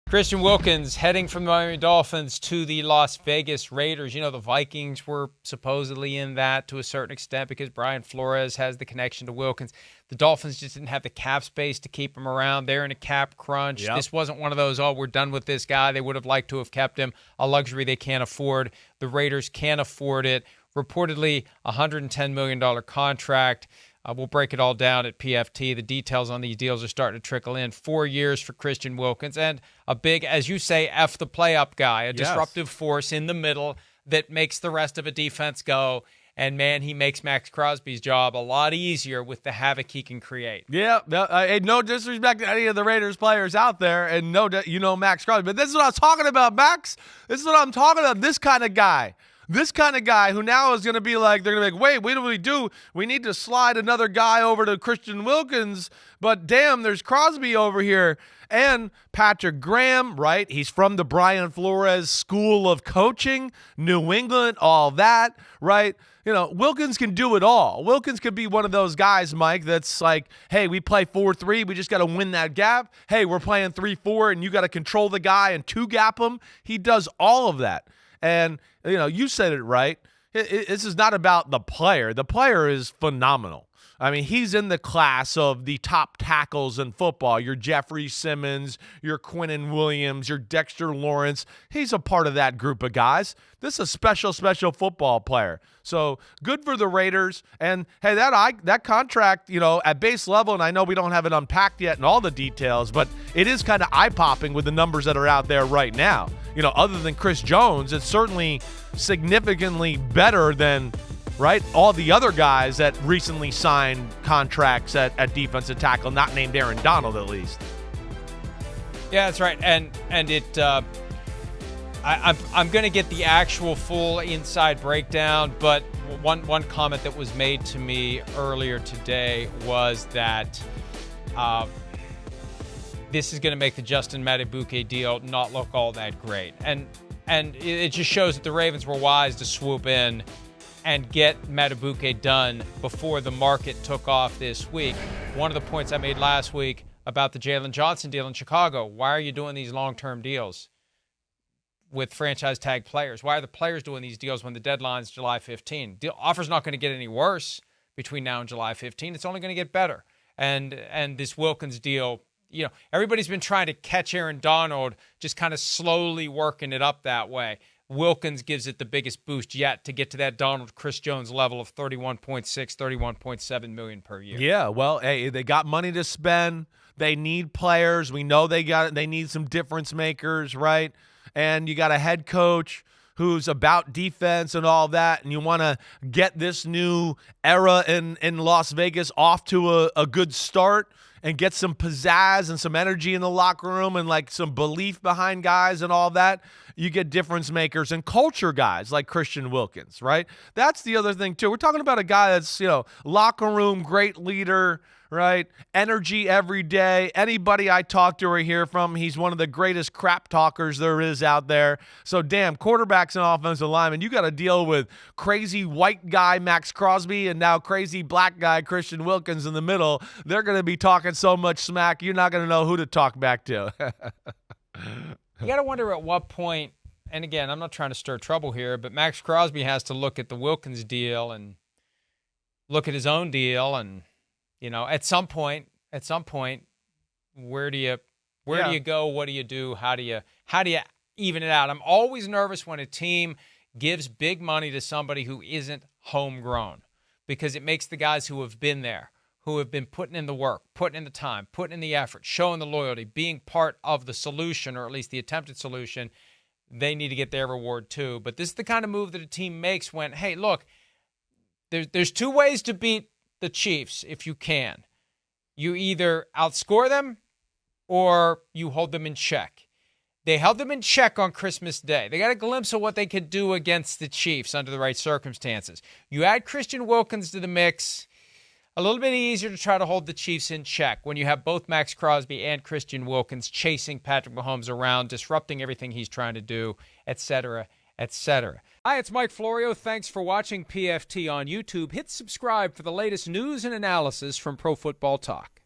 Christian Wilkins heading from the Miami Dolphins to the Las Vegas Raiders. You know, the Vikings were supposedly in that to a certain extent because Brian Flores has the connection to Wilkins. The Dolphins just didn't have the cap space to keep him around. They're in a cap crunch. Yep. This wasn't one of those, oh, we're done with this guy. They would have liked to have kept him, a luxury they can't afford. The Raiders can't afford it. Reportedly, a $110 million contract. We'll break it all down at PFT. The details on these deals are starting to trickle in. 4 years for Christian Wilkins and a big, as you say, F the play-up guy, a disruptive force in the middle that makes the rest of a defense go. And, man, he makes Max Crosby's job a lot easier with the havoc he can create. Yeah, no disrespect to any of the Raiders players out there, and Max Crosby. But this is what I was talking about, Max. This is what I'm talking about, this kind of guy. This kind of guy who now is going to be like, they're going to be like, wait, what do we do? We need to slide another guy over to Christian Wilkins, but damn, there's Crosby over here. And Patrick Graham, right? He's from the Brian Flores School of Coaching, New England, all that, right? You know, Wilkins can do it all. Wilkins could be one of those guys, Mike, that's like, hey, we play 4-3. We just got to win that gap. Hey, we're playing 3-4, and you got to control the guy and two-gap him. He does all of that. And, you said it right. This is not about the player. The player is phenomenal. I mean, he's in the class of the top tackles in football. Your Jeffrey Simmons, your Quinnen Williams, your Dexter Lawrence. He's a part of that group of guys. This is a special, special football player. So good for the Raiders. And, hey, that contract, at base level, and I know we don't have it unpacked yet in all the details, but it is kind of eye-popping with the numbers that are out there right now. Other than Chris Jones, it's certainly significantly better than – right? All the other guys that recently signed contracts at defensive tackle, not named Aaron Donald at least. Yeah, that's right. And it, I'm going to get the actual full inside breakdown, but one comment that was made to me earlier today was that this is going to make the Justin Madubuike deal not look all that great. And it just shows that the Ravens were wise to swoop in and get Madubuike done before the market took off this week. One of the points I made last week about the Jalen Johnson deal in Chicago, why are you doing these long-term deals with franchise tag players? Why are the players doing these deals when the deadline's July 15? The offer's not going to get any worse between now and July 15. It's only going to get better. And this Wilkins deal, everybody's been trying to catch Aaron Donald, just kind of slowly working it up that way. Wilkins gives it the biggest boost yet to get to that Donald Chris Jones level of 31.6, 31.7 million per year. Yeah, well, hey, they got money to spend. They need players. We know they need some difference makers, right? And you got a head coach who's about defense and all that, and you want to get this new era in Las Vegas off to a good start and get some pizzazz and some energy in the locker room and like some belief behind guys and all that. You get difference makers and culture guys like Christian Wilkins, right? That's the other thing too. We're talking about a guy that's, locker room, great leader, right? Energy every day. Anybody I talk to or hear from, he's one of the greatest crap talkers there is out there. So damn, quarterbacks and offensive linemen, you got to deal with crazy white guy Max Crosby and now crazy black guy Christian Wilkins in the middle. They're going to be talking so much smack, you're not going to know who to talk back to. You got to wonder at what point, and again, I'm not trying to stir trouble here, but Max Crosby has to look at the Wilkins deal and look at his own deal, and at some point, where do you go? What do you do? How do you even it out? I'm always nervous when a team gives big money to somebody who isn't homegrown, because it makes the guys who have been there, who have been putting in the work, putting in the time, putting in the effort, showing the loyalty, being part of the solution, or at least the attempted solution, they need to get their reward too. But this is the kind of move that a team makes when, hey, look, there's two ways to beat the Chiefs if you can. You either outscore them or you hold them in check. They held them in check on Christmas Day. They got a glimpse of what they could do against the Chiefs under the right circumstances. You add Christian Wilkins to the mix, a little bit easier to try to hold the Chiefs in check when you have both Maxx Crosby and Christian Wilkins chasing Patrick Mahomes around, disrupting everything he's trying to do, etc., etc. Hi, it's Mike Florio. Thanks for watching PFT on YouTube. Hit subscribe for the latest news and analysis from Pro Football Talk.